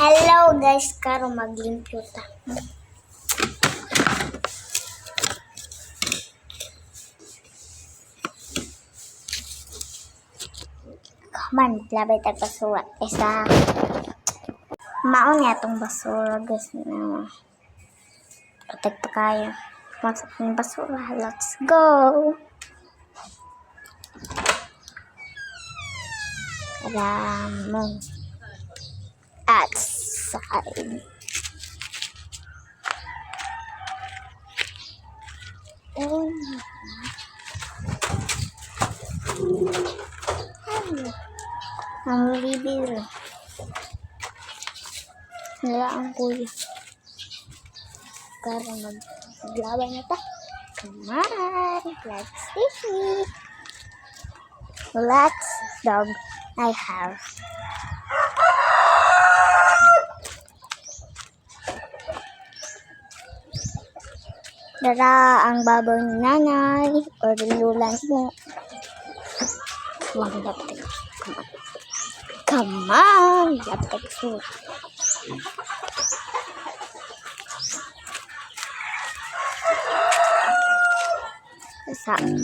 Hello guys, karo maglimpyo ta. Kaman, labay tag basura. Isa. Maon nga itong basura guys. Patag pa kayo. Masok ng basura. Let's go! Ramon. Outside. Oh. Ang bibir. Wala ang kuya. Karo maglaban na ta. Come on. Let's see. Let's dog I have. Dara ang babaw ni nanay or lulan mo. Wag laptek. Come on. Laptek mo.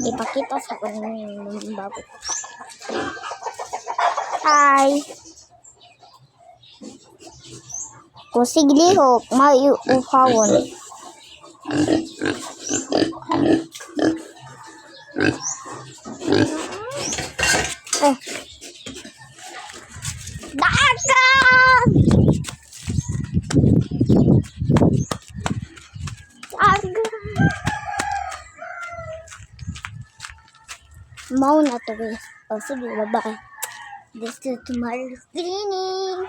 Ipakita sa kanya yung baboy. Hi. Kung siglihok, maiupawon. Dagan! Mau na to guys. O sige, bye-bye. This is tomorrow's cleaning.